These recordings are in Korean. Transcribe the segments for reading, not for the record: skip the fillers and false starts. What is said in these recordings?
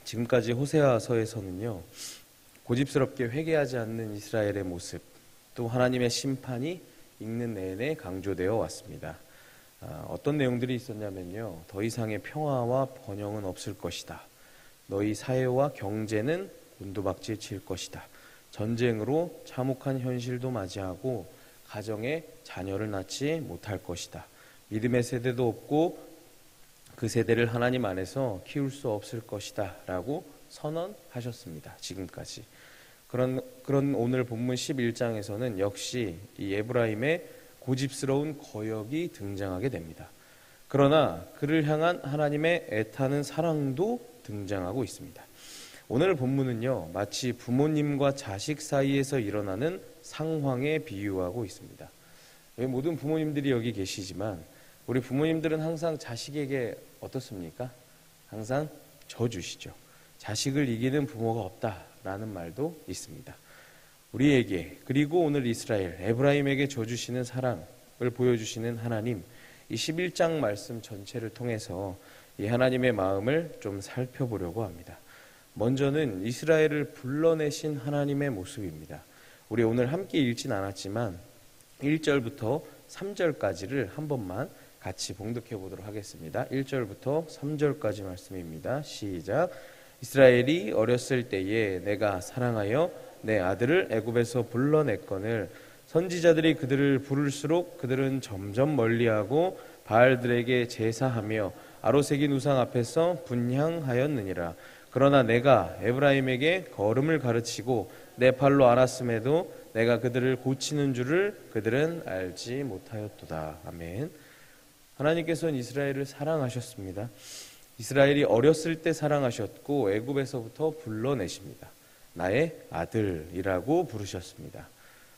지금까지 호세아서에서는요, 고집스럽게 회개하지 않는 이스라엘의 모습, 또 하나님의 심판이 읽는 내내 강조되어 왔습니다. 어떤 내용들이 있었냐면요, 더 이상의 평화와 번영은 없을 것이다. 너희 사회와 경제는 곤두박질 칠 것이다. 전쟁으로 참혹한 현실도 맞이하고 가정에 자녀를 낳지 못할 것이다. 믿음의 세대도 없고 그 세대를 하나님 안에서 키울 수 없을 것이다 라고 선언하셨습니다. 지금까지. 그런 오늘 본문 11장에서는 역시 이 에브라임의 고집스러운 거역이 등장하게 됩니다. 그러나 그를 향한 하나님의 애타는 사랑도 등장하고 있습니다. 오늘 본문은요, 마치 부모님과 자식 사이에서 일어나는 상황에 비유하고 있습니다. 모든 부모님들이 여기 계시지만 우리 부모님들은 항상 자식에게 어떻습니까? 항상 져주시죠. 자식을 이기는 부모가 없다라는 말도 있습니다. 우리에게, 그리고 오늘 이스라엘 에브라임에게 줘주시는 사랑을 보여주시는 하나님, 이 11장 말씀 전체를 통해서 이 하나님의 마음을 좀 살펴보려고 합니다. 먼저는 이스라엘을 불러내신 하나님의 모습입니다. 우리 오늘 함께 읽진 않았지만 1절부터 3절까지를 한 번만 같이 봉독해 보도록 하겠습니다. 1절부터 3절까지 말씀입니다. 시작. 이스라엘이 어렸을 때에 내가 사랑하여 내 아들을 애굽에서 불러냈거늘 선지자들이 그들을 부를수록 그들은 점점 멀리하고 바알들에게 제사하며 아로새긴 우상 앞에서 분향하였느니라. 그러나 내가 에브라임에게 걸음을 가르치고 내 팔로 알았음에도 내가 그들을 고치는 줄을 그들은 알지 못하였도다. 아멘. 하나님께서는 이스라엘을 사랑하셨습니다. 이스라엘이 어렸을 때 사랑하셨고 애굽에서부터 불러내십니다. 나의 아들이라고 부르셨습니다.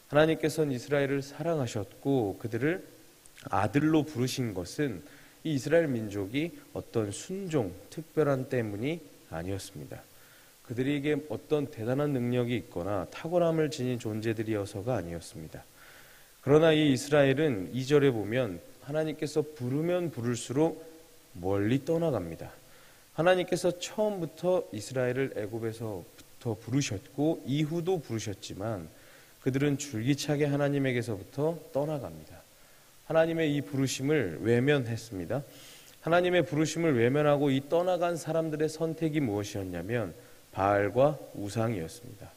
하나님께서는 이스라엘을 사랑하셨고 그들을 아들로 부르신 것은 이 이스라엘 민족이 어떤 순종, 특별한 때문이 아니었습니다. 그들에게 어떤 대단한 능력이 있거나 탁월함을 지닌 존재들이어서가 아니었습니다. 그러나 이 이스라엘은 2절에 보면 하나님께서 부르면 부를수록 멀리 떠나갑니다. 하나님께서 처음부터 이스라엘을 애굽에서부터 부르셨고 이후도 부르셨지만 그들은 줄기차게 하나님에게서부터 떠나갑니다. 하나님의 이 부르심을 외면했습니다. 하나님의 부르심을 외면하고 이 떠나간 사람들의 선택이 무엇이었냐면 바알과 우상이었습니다.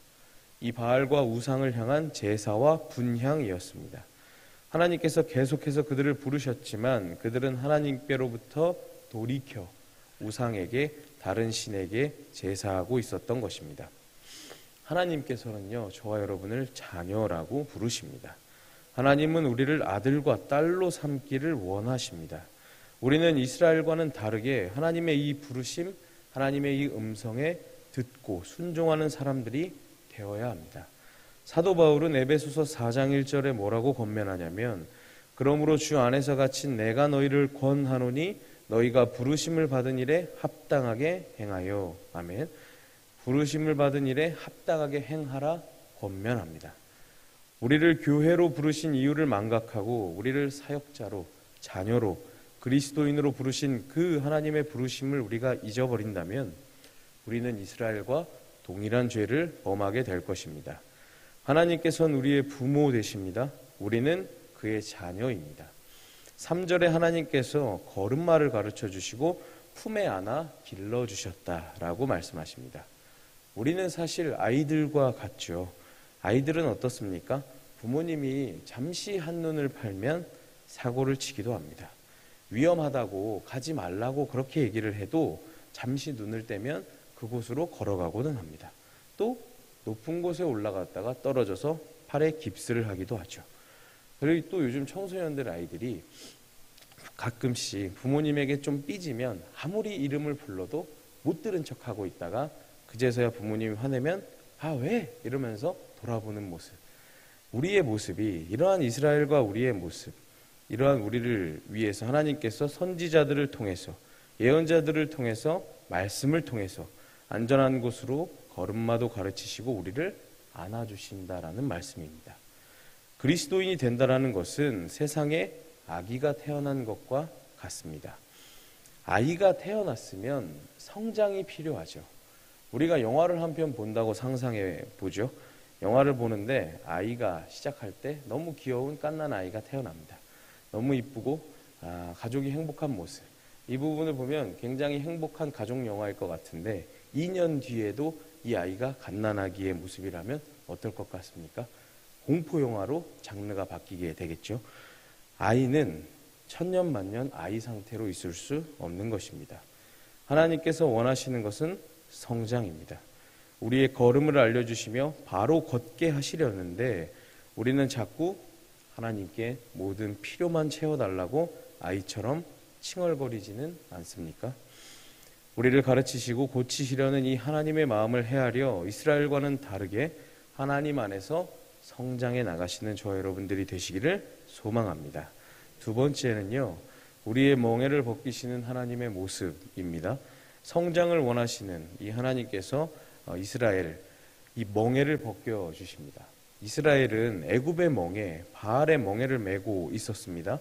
이 바알과 우상을 향한 제사와 분향이었습니다. 하나님께서 계속해서 그들을 부르셨지만 그들은 하나님께로부터 돌이켜 우상에게, 다른 신에게 제사하고 있었던 것입니다. 하나님께서는요, 저와 여러분을 자녀라고 부르십니다. 하나님은 우리를 아들과 딸로 삼기를 원하십니다. 우리는 이스라엘과는 다르게 하나님의 이 부르심, 하나님의 이 음성에 듣고 순종하는 사람들이 되어야 합니다. 사도 바울은 에베소서 4장 1절에 뭐라고 권면하냐면 그러므로 주 안에서 갇힌 내가 너희를 권하노니 너희가 부르심을 받은 일에 합당하게 행하여. 아멘. 부르심을 받은 일에 합당하게 행하라 권면합니다. 우리를 교회로 부르신 이유를 망각하고 우리를 사역자로, 자녀로, 그리스도인으로 부르신 그 하나님의 부르심을 우리가 잊어버린다면 우리는 이스라엘과 동일한 죄를 범하게 될 것입니다. 하나님께서는 우리의 부모 되십니다. 우리는 그의 자녀입니다. 3절에 하나님께서 걸음마를 가르쳐 주시고 품에 안아 길러주셨다라고 말씀하십니다. 우리는 사실 아이들과 같죠. 아이들은 어떻습니까? 부모님이 잠시 한눈을 팔면 사고를 치기도 합니다. 위험하다고 가지 말라고 그렇게 얘기를 해도 잠시 눈을 떼면 그곳으로 걸어가고는 합니다. 또 높은 곳에 올라갔다가 떨어져서 팔에 깁스를 하기도 하죠. 그리고 또 요즘 청소년들 아이들이 가끔씩 부모님에게 좀 삐지면 아무리 이름을 불러도 못 들은 척하고 있다가 그제서야 부모님이 화내면 아 왜? 이러면서 돌아보는 모습. 우리의 모습이 이러한 이스라엘과 우리의 모습, 이러한 우리를 위해서 하나님께서 선지자들을 통해서, 예언자들을 통해서, 말씀을 통해서 안전한 곳으로 걸음마도 가르치시고 우리를 안아주신다라는 말씀입니다. 그리스도인이 된다라는 것은 세상에 아기가 태어난 것과 같습니다. 아이가 태어났으면 성장이 필요하죠. 우리가 영화를 한 편 본다고 상상해 보죠. 영화를 보는데 아이가 시작할 때 너무 귀여운 갓난 아이가 태어납니다. 너무 이쁘고 가족이 행복한 모습. 이 부분을 보면 굉장히 행복한 가족 영화일 것 같은데 2년 뒤에도 이 아이가 갓난아기의 모습이라면 어떨 것 같습니까? 공포 영화로 장르가 바뀌게 되겠죠. 아이는 천년만년 아이 상태로 있을 수 없는 것입니다. 하나님께서 원하시는 것은 성장입니다. 우리의 걸음을 알려주시며 바로 걷게 하시려는데 우리는 자꾸 하나님께 모든 필요만 채워달라고 아이처럼 칭얼거리지는 않습니까? 우리를 가르치시고 고치시려는 이 하나님의 마음을 헤아려 이스라엘과는 다르게 하나님 안에서 성장해 나가시는 저와 여러분들이 되시기를 소망합니다. 두 번째는요, 우리의 멍에를 벗기시는 하나님의 모습입니다. 성장을 원하시는 이 하나님께서 이스라엘 이 멍에를 벗겨 주십니다. 이스라엘은 애굽의 멍에 바알의 멍에를 메고 있었습니다.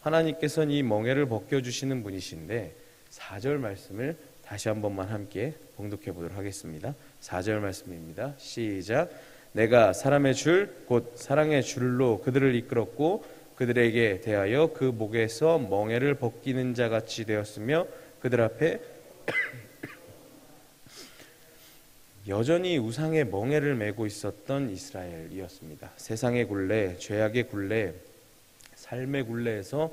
하나님께서는 이 멍에를 벗겨 주시는 분이신데 4절 말씀을 다시 한 번만 함께 봉독해 보도록 하겠습니다. 4절 말씀입니다. 시작. 내가 사람의 줄 곧 사랑의 줄로 그들을 이끌었고 그들에게 대하여 그 목에서 멍에를 벗기는 자 같이 되었으며 그들 앞에 여전히 우상의 멍에를 메고 있었던 이스라엘이었습니다. 세상의 굴레, 죄악의 굴레, 삶의 굴레에서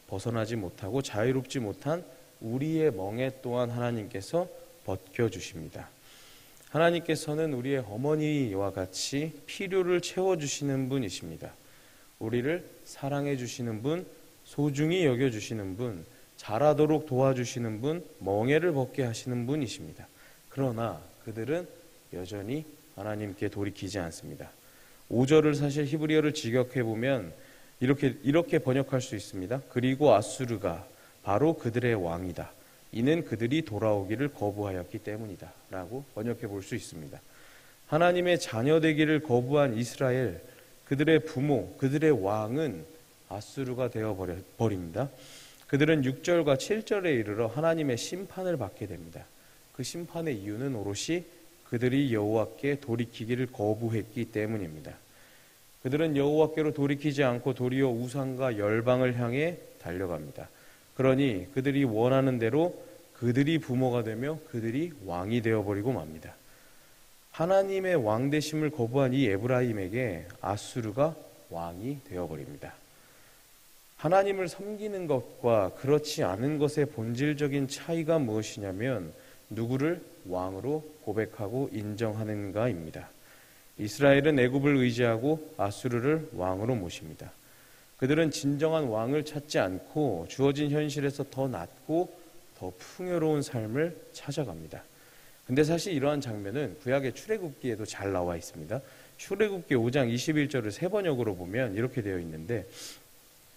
벗어나지 못하고 자유롭지 못한 우리의 멍에 또한 하나님께서 벗겨주십니다. 하나님께서는 우리의 어머니와 같이 필요를 채워주시는 분이십니다. 우리를 사랑해 주시는 분, 소중히 여겨주시는 분, 자라도록 도와주시는 분, 멍에를 벗게 하시는 분이십니다. 그러나 그들은 여전히 하나님께 돌이키지 않습니다. 5절을 사실 히브리어를 직역해보면 이렇게 번역할 수 있습니다. 그리고 아수르가 바로 그들의 왕이다. 이는 그들이 돌아오기를 거부하였기 때문이다. 라고 번역해 볼 수 있습니다. 하나님의 자녀 되기를 거부한 이스라엘, 그들의 부모, 그들의 왕은 아수르가 되어버립니다. 그들은 6절과 7절에 이르러 하나님의 심판을 받게 됩니다. 그 심판의 이유는 오롯이 그들이 여호와께 돌이키기를 거부했기 때문입니다. 그들은 여호와께로 돌이키지 않고 도리어 우상과 열방을 향해 달려갑니다. 그러니 그들이 원하는 대로 그들이 부모가 되며 그들이 왕이 되어버리고 맙니다. 하나님의 왕 되심을 거부한 이 에브라임에게 아수르가 왕이 되어버립니다. 하나님을 섬기는 것과 그렇지 않은 것의 본질적인 차이가 무엇이냐면 누구를 왕으로 고백하고 인정하는가입니다. 이스라엘은 애굽을 의지하고 아수르를 왕으로 모십니다. 그들은 진정한 왕을 찾지 않고 주어진 현실에서 더 낮고 더 풍요로운 삶을 찾아갑니다. 근데 사실 이러한 장면은 구약의 출애굽기에도 잘 나와 있습니다. 출애굽기 5장 21절을 세 번역으로 보면 이렇게 되어 있는데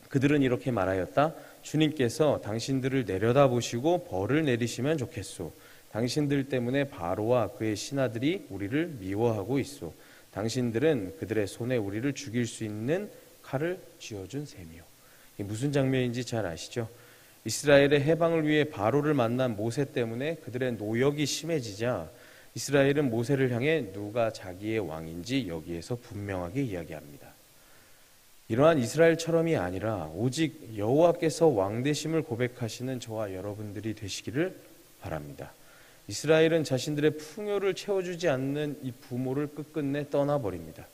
그들은 이렇게 말하였다. 주님께서 당신들을 내려다보시고 벌을 내리시면 좋겠소. 당신들 때문에 바로와 그의 신하들이 우리를 미워하고 있소. 당신들은 그들의 손에 우리를 죽일 수 있는 칼을 쥐어준 셈이요. 이게 무슨 장면인지 잘 아시죠? 이스라엘의 해방을 위해 바로를 만난 모세 때문에 그들의 노역이 심해지자 이스라엘은 모세를 향해 누가 자기의 왕인지 여기에서 분명하게 이야기합니다. 이러한 이스라엘처럼이 아니라 오직 여호와께서 왕 되심을 고백하시는 저와 여러분들이 되시기를 바랍니다. 이스라엘은 자신들의 풍요를 채워주지 않는 이 부모를 끝끝내 떠나버립니다.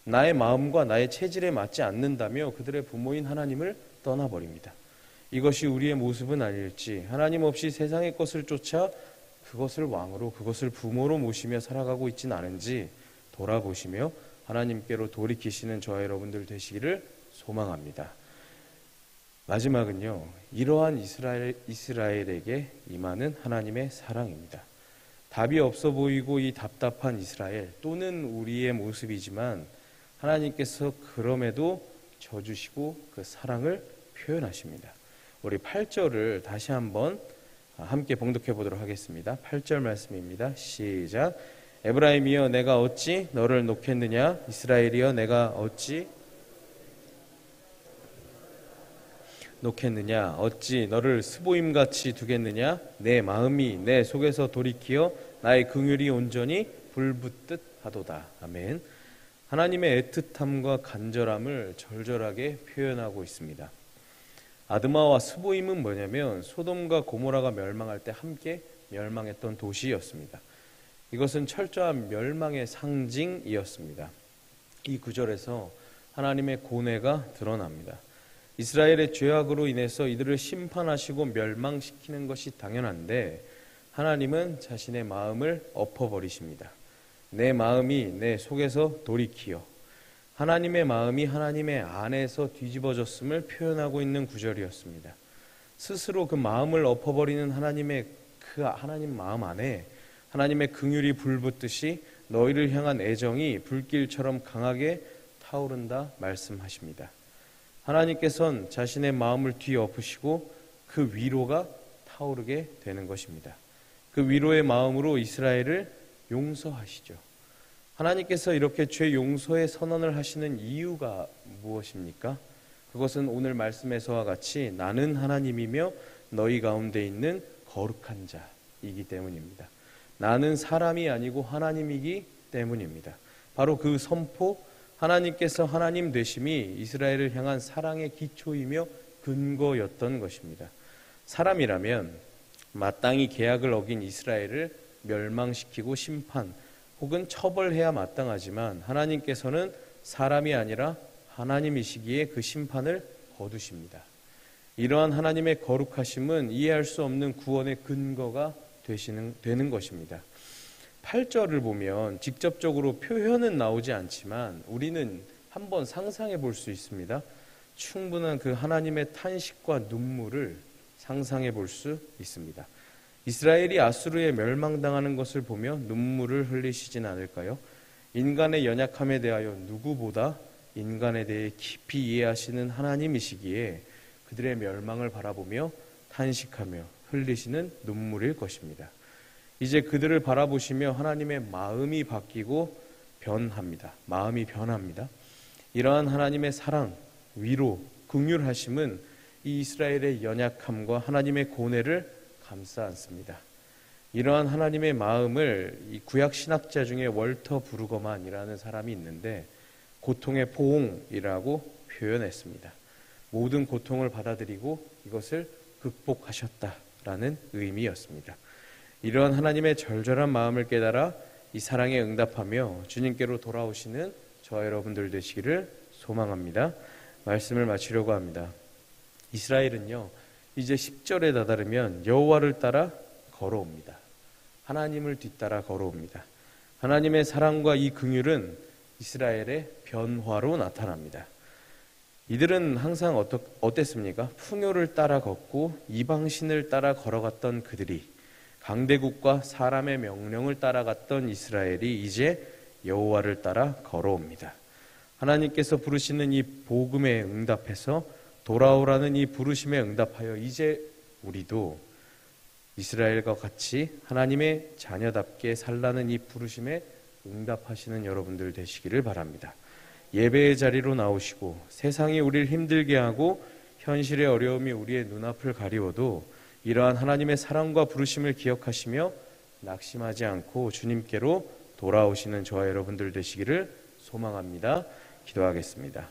나의 마음과 나의 체질에 맞지 않는다며 그들의 부모인 하나님을 떠나버립니다. 이것이 우리의 모습은 아닐지 하나님 없이 세상의 것을 쫓아 그것을 왕으로 그것을 부모로 모시며 살아가고 있지는 않은지 돌아보시며 하나님께로 돌이키시는 저와 여러분들 되시기를 소망합니다. 마지막은요, 이러한 이스라엘에게 임하는 하나님의 사랑입니다. 답이 없어 보이고 이 답답한 이스라엘 또는 우리의 모습이지만 하나님께서 그럼에도 져주시고 그 사랑을 표현하십니다. 우리 8절을 다시 한번 함께 봉독해 보도록 하겠습니다. 8절 말씀입니다. 시작. 에브라임이여 내가 어찌 너를 놓겠느냐? 이스라엘이여 내가 어찌 놓겠느냐? 어찌 너를 스보임같이 두겠느냐? 내 마음이 내 속에서 돌이키어 나의 긍휼이 온전히 불붙듯 하도다. 아멘. 하나님의 애틋함과 간절함을 절절하게 표현하고 있습니다. 아드마와 스보임은 뭐냐면 소돔과 고모라가 멸망할 때 함께 멸망했던 도시였습니다. 이것은 철저한 멸망의 상징이었습니다. 이 구절에서 하나님의 고뇌가 드러납니다. 이스라엘의 죄악으로 인해서 이들을 심판하시고 멸망시키는 것이 당연한데 하나님은 자신의 마음을 엎어버리십니다. 내 마음이 내 속에서 돌이키어, 하나님의 마음이 하나님의 안에서 뒤집어졌음을 표현하고 있는 구절이었습니다. 스스로 그 마음을 엎어버리는 하나님 마음 안에 하나님의 긍휼이 불붙듯이 너희를 향한 애정이 불길처럼 강하게 타오른다 말씀하십니다. 하나님께서는 자신의 마음을 뒤엎으시고 그 위로가 타오르게 되는 것입니다. 그 위로의 마음으로 이스라엘을 용서하시죠. 하나님께서 이렇게 죄 용서의 선언을 하시는 이유가 무엇입니까? 그것은 오늘 말씀에서와 같이 나는 하나님이며 너희 가운데 있는 거룩한 자이기 때문입니다. 나는 사람이 아니고 하나님이기 때문입니다. 바로 그 선포, 하나님께서 하나님 되심이 이스라엘을 향한 사랑의 기초이며 근거였던 것입니다. 사람이라면 마땅히 계약을 어긴 이스라엘을 멸망시키고 심판 혹은 처벌해야 마땅하지만 하나님께서는 사람이 아니라 하나님이시기에 그 심판을 거두십니다. 이러한 하나님의 거룩하심은 이해할 수 없는 구원의 근거가 되는 것입니다. 8절을 보면 직접적으로 표현은 나오지 않지만 우리는 한번 상상해 볼 수 있습니다. 충분한 그 하나님의 탄식과 눈물을 상상해 볼 수 있습니다. 이스라엘이 아수르에 멸망당하는 것을 보며 눈물을 흘리시진 않을까요? 인간의 연약함에 대하여 누구보다 인간에 대해 깊이 이해하시는 하나님이시기에 그들의 멸망을 바라보며 탄식하며 흘리시는 눈물일 것입니다. 이제 그들을 바라보시며 하나님의 마음이 바뀌고 변합니다. 마음이 변합니다. 이러한 하나님의 사랑, 위로, 긍휼하심은 이 이스라엘의 연약함과 하나님의 고뇌를 감싸 안습니다. 이러한 하나님의 마음을 이 구약 신학자 중에 월터 브루거만이라는 사람이 있는데 고통의 포옹이라고 표현했습니다. 모든 고통을 받아들이고 이것을 극복하셨다라는 의미였습니다. 이러한 하나님의 절절한 마음을 깨달아 이 사랑에 응답하며 주님께로 돌아오시는 저와 여러분들 되시기를 소망합니다. 말씀을 마치려고 합니다. 이스라엘은요, 이제 10절에 다다르면 여호와를 따라 걸어옵니다. 하나님을 뒤따라 걸어옵니다. 하나님의 사랑과 이 긍휼은 이스라엘의 변화로 나타납니다. 이들은 항상 어땠습니까? 풍요를 따라 걷고 이방신을 따라 걸어갔던 그들이 강대국과 사람의 명령을 따라갔던 이스라엘이 이제 여호와를 따라 걸어옵니다. 하나님께서 부르시는 이 복음에 응답해서 돌아오라는 이 부르심에 응답하여 이제 우리도 이스라엘과 같이 하나님의 자녀답게 살라는 이 부르심에 응답하시는 여러분들 되시기를 바랍니다. 예배의 자리로 나오시고 세상이 우리를 힘들게 하고 현실의 어려움이 우리의 눈앞을 가리워도 이러한 하나님의 사랑과 부르심을 기억하시며 낙심하지 않고 주님께로 돌아오시는 저와 여러분들 되시기를 소망합니다. 기도하겠습니다.